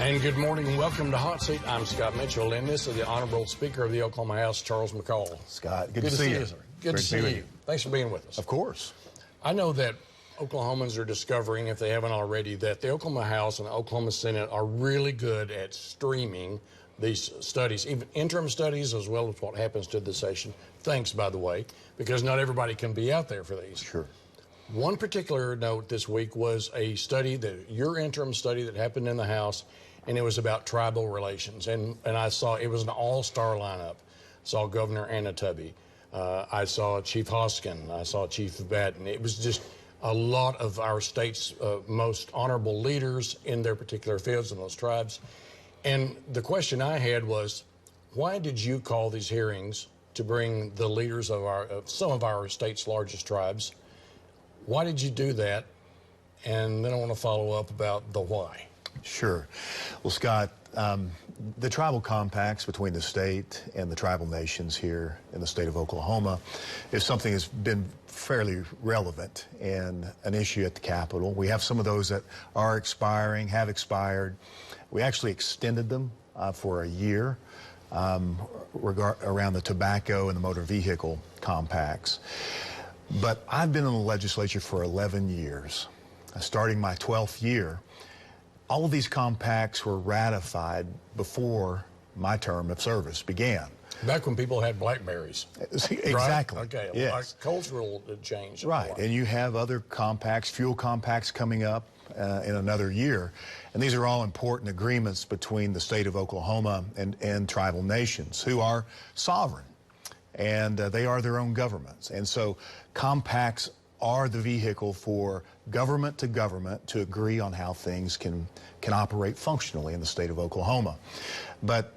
And good morning and welcome to Hot Seat. I'm Scott Mitchell, and this is the Honorable Speaker of the Oklahoma House, Charles McCall. Scott, good to see you. Sir. Good to see you. Thanks for being with us. Of course. I know that Oklahomans are discovering, if they haven't already, that the Oklahoma House and the Oklahoma Senate are really good at streaming these studies, even interim studies, as well as what happens to the session. Thanks, by the way, because not everybody can be out there for these. Sure. One particular note this week was a study, your interim study that happened in the House, and it was about tribal relations. And I saw it was an all-star lineup. Saw Governor Anna Tubby. I saw Chief Hoskin. I saw Chief Batten. It was just a lot of our state's most honorable leaders in their particular fields in those tribes. And the question I had was, why did you call these hearings to bring the leaders of some of our state's largest tribes? Why did you do that? And then I want to follow up about the why. Sure. Well, Scott, the tribal compacts between the state and the tribal nations here in the state of Oklahoma is something that's been fairly relevant and an issue at the Capitol. We have some of those that are expiring, have expired. We actually extended them for a year around the tobacco and the motor vehicle compacts. But I've been in the legislature for 11 years, starting my 12th year. All of these compacts were ratified before my term of service began. Back when people had Blackberries. Exactly. Right? Okay. Yes. Our cultural change. Right. And you have other compacts, fuel compacts coming up in another year. And these are all important agreements between the state of Oklahoma and tribal nations who are sovereign. And they are their own governments. And so compacts are the vehicle for government to agree on how things can operate functionally in the state of Oklahoma. But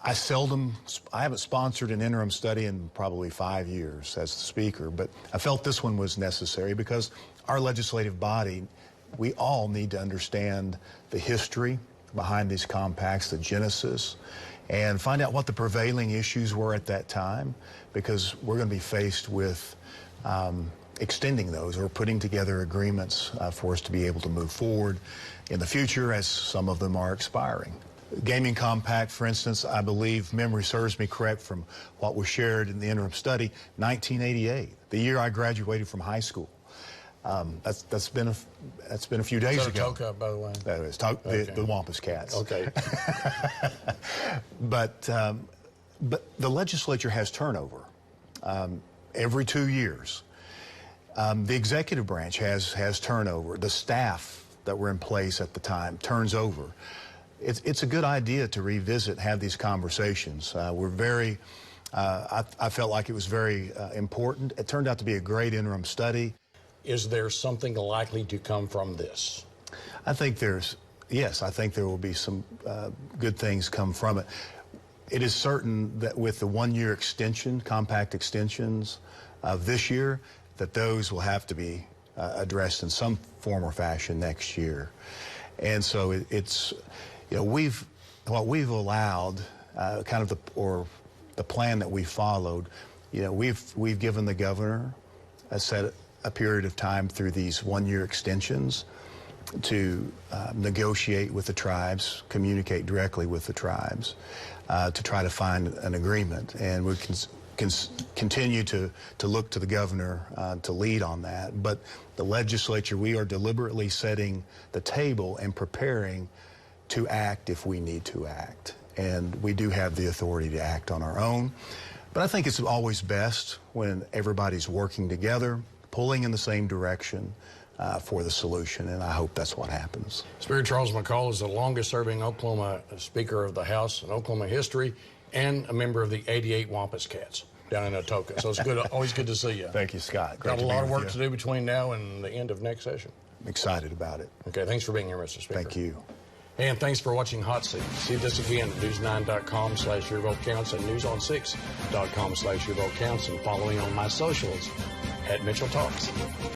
I haven't sponsored an interim study in probably 5 years as the speaker, but I felt this one was necessary because our legislative body, we all need to understand the history behind these compacts, the genesis, and find out what the prevailing issues were at that time, because we're going to be faced with extending those or putting together agreements for us to be able to move forward in the future, as some of them are expiring. Gaming compact, for instance, I believe memory serves me correct from what was shared in the interim study, 1988, the year I graduated from high school. That's been a few days ago. Toka, by the way. That is the Wampus Cats. Okay. But the legislature has turnover every 2 years. The executive branch has turnover. The staff that were in place at the time turns over. It's a good idea to revisit, have these conversations. I felt like it was very important. It turned out to be a great interim study. Is there something likely to come from this? I think yes, I think there will be some good things come from it. It is certain that with the 1-year extension, compact extensions of this year, that those will have to be addressed in some form or fashion next year. And so it's, what we've allowed, kind of the plan that we followed, we've given the governor a period of time through these 1-year extensions to negotiate with the tribes, communicate directly with the tribes, to try to find an agreement. And we can continue to look to the governor to lead on that. But the legislature, we are deliberately setting the table and preparing to act if we need to act. And we do have the authority to act on our own. But I think it's always best when everybody's working together, pulling in the same direction for the solution, and I hope that's what happens. Speaker Charles McCall is the longest-serving Oklahoma Speaker of the House in Oklahoma history and a member of the 88 Wampus Cats down in Atoka. So it's good, always good to see you. Thank you, Scott. Great Got a lot of work to do between now and the end of next session. I'm excited about it. Okay, thanks for being here, Mr. Speaker. Thank you. And thanks for watching Hot Seat. See this again at news9.com/YourVoteCounts and news6.com/YourVoteCounts, and following on my socials at Mitchell Talks.